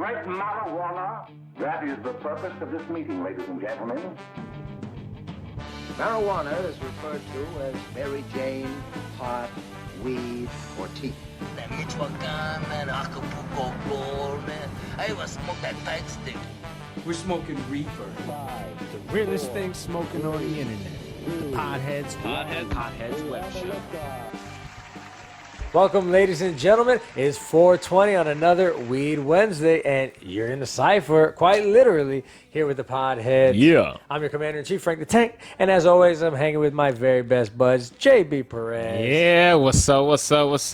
great marijuana. That is the purpose of this meeting, ladies and gentlemen. Marijuana is referred to as Mary Jane, pot, weed, or tea. That Michoacan, man, Acapulco Gold, man. I even smoke that tight stick. We're smoking reefer. The realest thing smoking on the internet. The Podheads Web Show. Welcome, ladies and gentlemen. It's 4:20 on another Weed Wednesday, and you're in the cipher, quite literally, here with the Podheads. Yeah. I'm your Commander-in-Chief, Frank the Tank, and as always, I'm hanging with my very best buds, JB Perez. Yeah, what's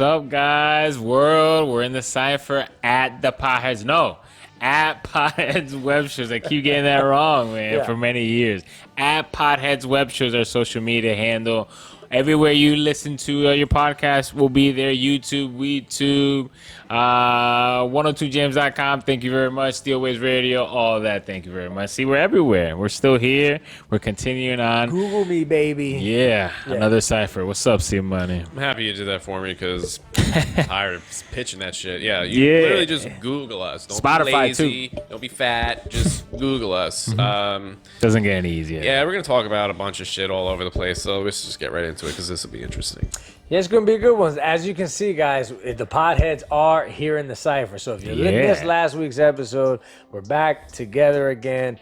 up, guys? World, we're in the cipher at the Podheads. No, at Podheads Web Shows. I keep getting that wrong, man, for many years. At Podheads Web Shows, our social media handle. Everywhere you listen to your podcast will be there. YouTube, WeTube, 102jams.com. Thank you very much. Steelways Radio, all that. Thank you very much. See, we're everywhere. We're still here. We're continuing on. Google me, baby. Yeah, another cipher. What's up, Steve Money? I'm happy you did that for me because I'm tired of pitching that shit. Yeah, you literally just Google us. Don't Spotify, be lazy. too. Don't be fat. Just Google us. Doesn't get any easier. Yeah, we're going to talk about a bunch of shit all over the place, so let's just get right into it because this will be interesting. Yeah, it's going to be a good one. As you can see, guys, the Podheads are here in the cipher. So if you missed last week's episode, we're back together again,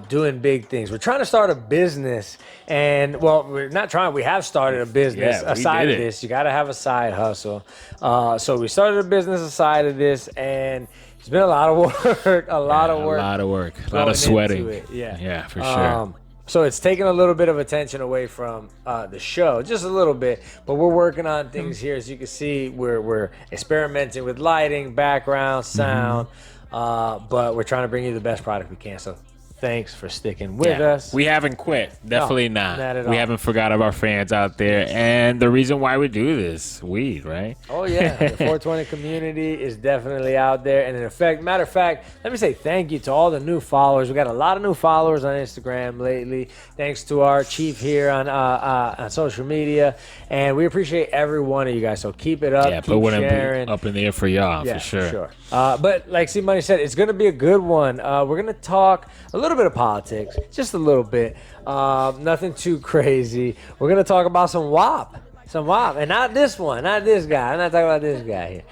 doing big things. We're trying to start a business, and, well, we're not trying. We have started a business aside of this. You got to have a side hustle. So we started a business aside of this, and it's been a lot of work, a lot of sweating. Yeah, for sure. So it's taken a little bit of attention away from the show, just a little bit. But we're working on things here. As you can see, we're experimenting with lighting, background, sound. But we're trying to bring you the best product we can. So thanks for sticking with us. We haven't quit. Definitely not. at We all. haven't forgot about our fans out there. And the reason why we do this, weed, right? Oh, yeah. The 420 community is definitely out there. And matter of fact, let me say thank you to all the new followers. We got a lot of new followers on Instagram lately. Thanks to our chief here on social media. And we appreciate every one of you guys. So keep it up. Yeah, keep sharing. up in the air for y'all, Yeah, for sure. But like C-Money said, it's going to be a good one. We're going to talk a little bit of politics, just a little bit. Nothing too crazy. We're going to talk about some WAP. And not this one, not this guy. I'm not talking about this guy here.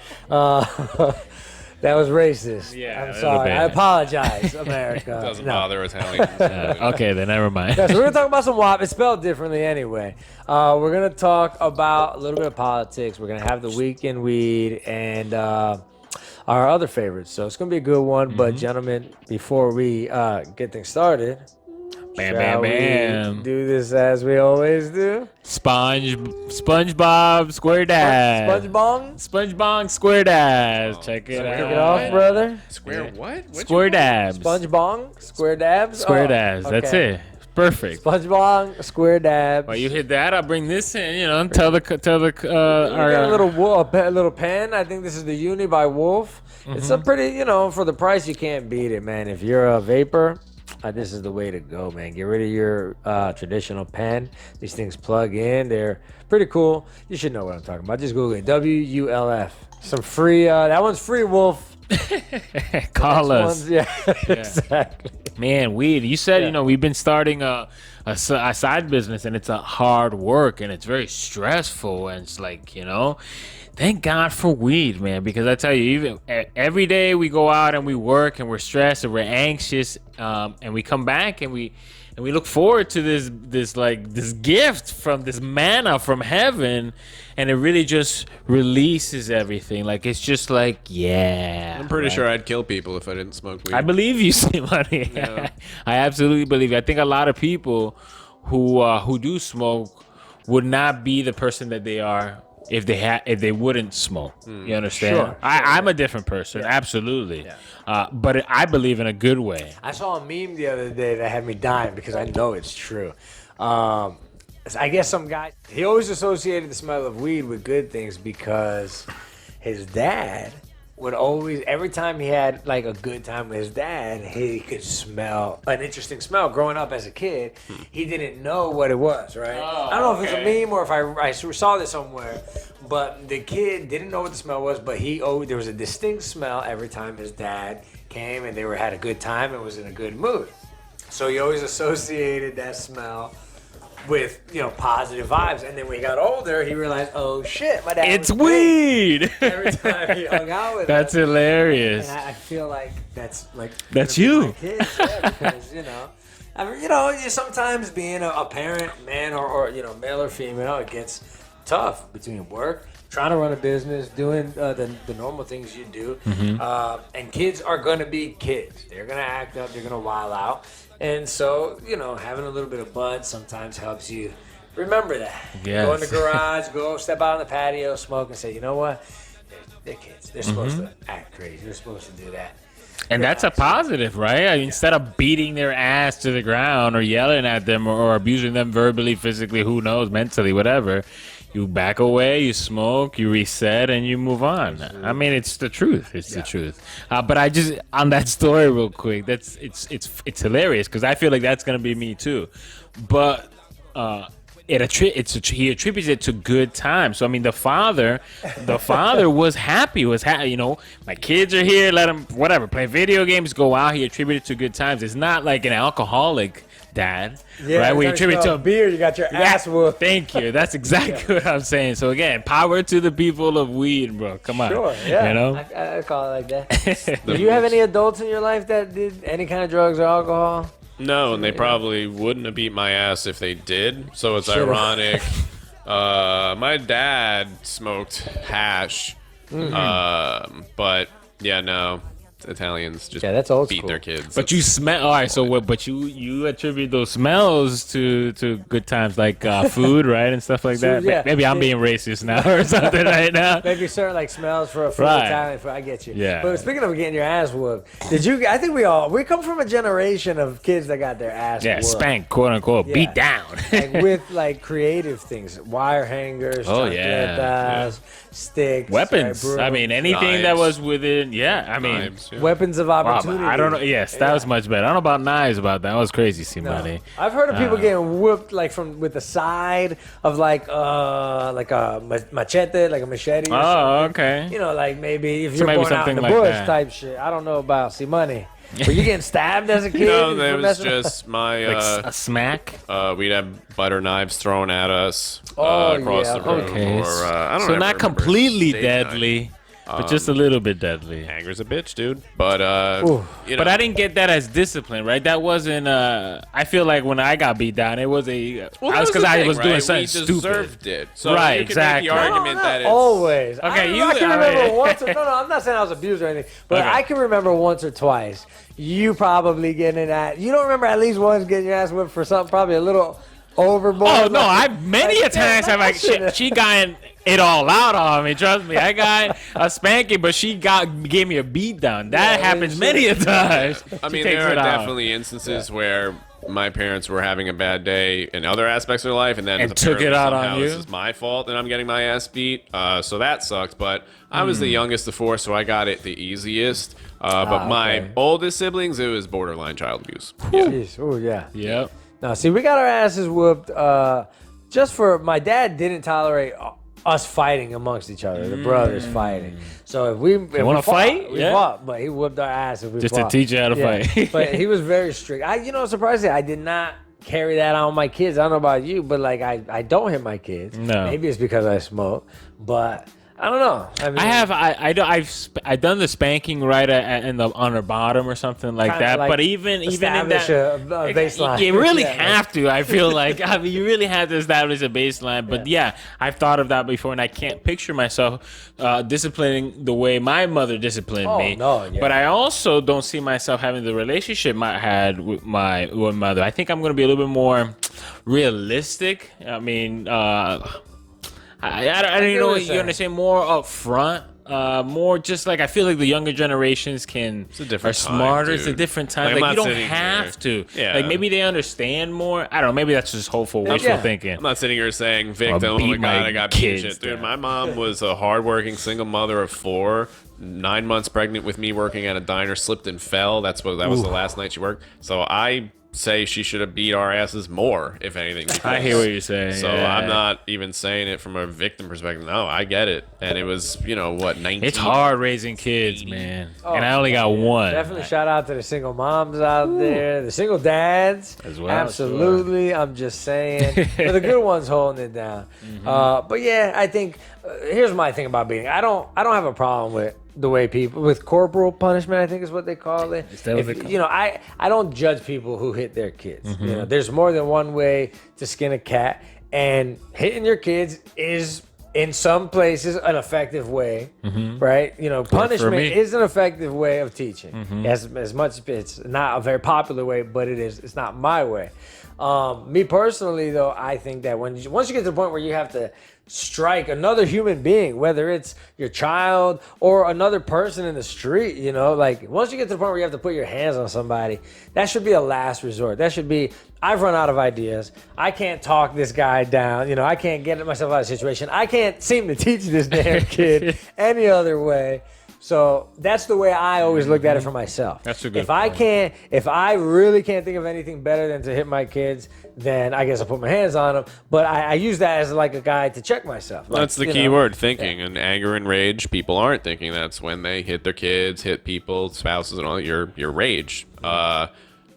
That was racist. Yeah, I'm sorry. I apologize, America. Doesn't bother Italians. Okay, then never mind. So we're going to talk about some WAP. It's spelled differently anyway. We're going to talk about a little bit of politics. We're going to have the Week in Weed and our other favorites. So it's going to be a good one. But, gentlemen, before we get things started, shall we do this as we always do? SpongeBob SquareDads. SpongeBob SquareDads. Check it out. Kick it off, brother. Square what? SquareDabs. SpongeBob Square Dabs? SquareDabs. Oh, That's okay. it. Perfect. SpongeBob Square Dabs. While you hit that, I'll bring this in. And tell the We got a little pen. I think this is the Uni by Wolf. It's a pretty, for the price, you can't beat it, man. If you're a vapor, this is the way to go, man. Get rid of your traditional pen. These things plug in. They're pretty cool. You should know what I'm talking about. Just Google it. WULF. Some free. That one's free, Wolf. Call us. Exactly. Man, weed. You said, we've been starting a side business, and it's a hard work, and it's very stressful, and it's like, thank God for weed, man, because I tell you, even every day we go out and we work and we're stressed and we're anxious, and we come back and we look forward to this gift from this manna from heaven, and it really just releases everything. Like, it's just like, I'm pretty sure I'd kill people if I didn't smoke weed. I believe you, Simone. Yeah. I absolutely believe you. I think a lot of people who do smoke would not be the person that they are if they wouldn't smoke. You understand? Sure. I'm a different person, absolutely. But I believe in a good way. I saw a meme the other day that had me dying because I know it's true. I guess some guy, he always associated the smell of weed with good things because his dad would always, every time he had like a good time with his dad, he could smell an interesting smell. Growing up as a kid, he didn't know what it was, right? I don't know if it's a meme or if I saw this somewhere, but the kid didn't know what the smell was, but there was a distinct smell every time his dad came and they had a good time and was in a good mood. So he always associated that smell with, positive vibes. And then when he got older, he realized, oh shit, my dad It's was weed. every time he hung out with That's us. hilarious. And I feel like that's you. my kids, because you sometimes being a parent, man or male or female, it gets tough between work, trying to run a business, doing the normal things you do, and kids are gonna be kids. They're gonna act up. They're gonna wild out, and so having a little bit of bud sometimes helps you remember that. Yes. Go in the garage, go step out on the patio, smoke, and say, you know what? They're kids. They're supposed to act crazy. They're supposed to do that. And that's a positive, right? I mean, instead of beating their ass to the ground or yelling at them or abusing them verbally, physically, who knows, mentally, whatever, you back away, you smoke, you reset, and you move on. I mean, it's the truth. It's the truth. But I just, on that story real quick, it's hilarious because I feel like that's going to be me too. But he attributes it to good times. So I mean, the father was happy. My kids are here. Let them play video games, go out. He attributed it to good times. It's not like an alcoholic dad, right? We attribute to a beer. You got your ass whooped. Thank you. That's exactly what I'm saying. So again, power to the people of weed, bro. Come on. Sure. Yeah. I call it like that. Do you have any adults in your life that did any kind of drugs or alcohol? No, and they probably wouldn't have beat my ass if they did. So it's ironic. My dad smoked hash, but yeah, no. Italians just that's old beat school. their kids. But you smell. All right. So what? But you attribute those smells to good times, like food, right, and stuff like that. Yeah. Maybe I'm being racist now or something right now. Maybe certain like smells for Right. Italian food. I get you. Yeah. But speaking of getting your ass whooped, I think we come from a generation of kids that got their ass whooped. Spank, quote unquote, Yeah. beat down. Like with like creative things, wire hangers, sticks, Weapons. broom, I mean, anything that was within. Yeah. I mean. Knives, yeah. weapons of Wow, opportunity. I don't know. Yes, that was much better. I don't know about knives. About that was crazy. See, No. money. I've heard of people getting whooped like with the side of like a machete, like a machete. Or Oh, something. okay. Like maybe if So you're maybe going out in something the like bush that. type shit. I don't know about money. Were you getting stabbed as a kid? No, there for was messing around? just my. A smack. We'd have butter knives thrown at us Oh, across yeah, the room. Okay. Or, I don't So ever not remember completely state knife. deadly, but just a little bit deadly. Anger's a bitch, dude. But But I didn't get that as discipline, right? That wasn't. I feel like when I got beat down, it was I was because I was doing something we stupid. deserved it. So Right, you can exactly. make the No, argument not that it's always. Okay, I can remember all right. once. No, I'm not saying I was abused or anything, but Okay. I can remember once or twice. You probably getting that. You don't remember at least once getting your ass whipped for something probably a little overboard. Oh no! Like- I've many a like, times damn, have like that should've- she got it all out on me. Trust me, I got a spanking, but she gave me a beat down. That Yeah, happens she- many a times. I She mean, takes there are it out. definitely instances where my parents were having a bad day in other aspects of their life, and then And took apparently it out on somehow you? This is my fault, and I'm getting my ass beat. So that sucked. But I was the youngest of four, so I got it the easiest. But my okay. oldest siblings, it was borderline child abuse. Yeah. Jeez. Oh yeah. Yep. No, see, we got our asses whooped. Just for my dad didn't tolerate us fighting amongst each other, the brothers fighting. So if we wanna fought, fight? we Yeah. fought, but he whooped our ass if we Just to fought. teach you how to fight. But he was very strict. Surprisingly, I did not carry that on my kids. I don't know about you, but like I don't hit my kids. No. Maybe it's because I smoke, but I don't know. I mean, I've done the spanking right on her bottom or something like Kinda that. like but even in establish that, a baseline. you really Yeah. have to. I feel like you really have to establish a baseline. But yeah, I've thought of that before, and I can't picture myself disciplining the way my mother disciplined me. no, yeah. But I also don't see myself having the relationship I had with my mother. I think I'm going to be a little bit more realistic. I mean. I don't even know what you understand. More upfront, more just like I feel like the younger generations are different smarter. time, It's a dude. different time. Like, Like, I'm you not don't sitting have to. Yeah. Like maybe they understand more. I don't know. Maybe that's just hopeful, wishful thinking. I'm not sitting here saying victim. I'll Oh my beat my god, I got beat kids shit, dude. down. My mom was a hardworking single mother of 4. 9 months pregnant with me, working at a diner, slipped and fell. That was the last night she worked. So I say she should have beat our asses more, if anything. I hear what you're saying. So yeah. I'm not even saying it from a victim perspective. No, I get it. And it was, 19. It's hard raising kids, man. And I only got one. Definitely shout out to the single moms out there, the single dads As well. Absolutely, sure. I'm just saying, for the good ones holding it down. But yeah, I think here's my thing about beating. I don't have a problem with the way people with corporal punishment, I think is what they call it. Is that what they call it? I don't judge people who hit their kids. There's more than one way to skin a cat, and hitting your kids is in some places an effective way, right? Punishment is an effective way of teaching. As much it's not a very popular way, but it's not my way. Me personally, though, I think that once you get to the point where you have to strike another human being, whether it's your child or another person in the street, once you get to the point where you have to put your hands on somebody, that should be a last resort. That should be, I've run out of ideas. I can't talk this guy down. I can't get myself out of a situation. I can't seem to teach this damn kid any other way. So that's the way I always looked at it for myself. That's a good point. If I really can't think of anything better than to hit my kids, then I guess I'll put my hands on them. But I use that as like a guide to check myself. That's the key word, thinking. Yeah. And anger and rage, people aren't thinking. That's when they hit their kids, hit people, spouses, and all your rage.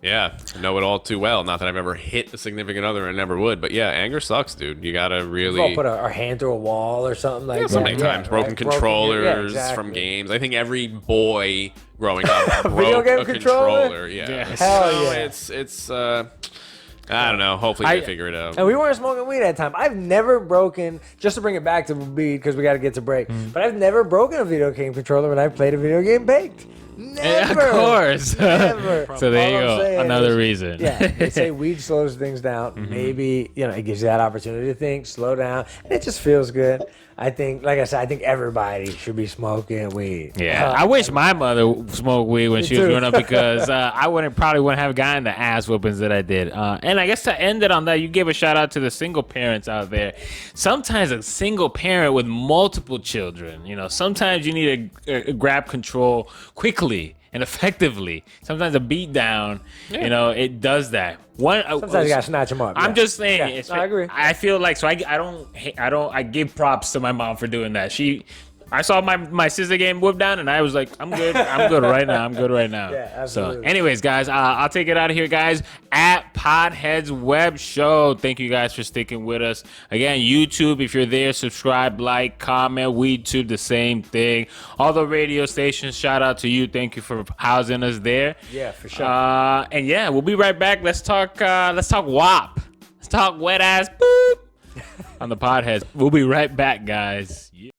Yeah, I know it all too well. Not that I've ever hit a significant other and never would, but yeah, anger sucks, dude. You gotta really we'll put our hand through a wall or something like that. So many times, broken controllers from games. I think every boy growing up broke a controller. Yeah, Hell yeah. It's I don't know. Hopefully they figure it out. And we weren't smoking weed at the time. I've never broken, just to bring it back to weed because we got to get to break, but I've never broken a video game controller when I played a video game baked. Never. Of course. Never. So there you go. Another reason. Yeah. They say weed slows things down. Maybe, it gives you that opportunity to think, slow down, and it just feels good. I think, like I said, I think everybody should be smoking weed. Yeah, I wish my mother smoked weed when she was growing up because I probably wouldn't have gotten the ass whoopings that I did. And I guess to end it on that, you gave a shout out to the single parents out there. Sometimes a single parent with multiple children, sometimes you need to grab control quickly and effectively. Sometimes a beat down, it does that. Sometimes you gotta snatch them up. I'm just saying. I agree. I feel like I give props to my mom for doing that. I saw my sister getting whooped down, and I was like, I'm good. I'm good right now. Yeah, absolutely. So, anyways, guys, I'll take it out of here, guys. At Podheads Web Show. Thank you guys for sticking with us. Again, YouTube, if you're there, subscribe, like, comment. WeedTube, the same thing. All the radio stations, shout out to you. Thank you for housing us there. Yeah, for sure. And yeah, we'll be right back. Let's talk WAP. Let's talk wet ass boop on the Podheads. We'll be right back, guys. Yeah.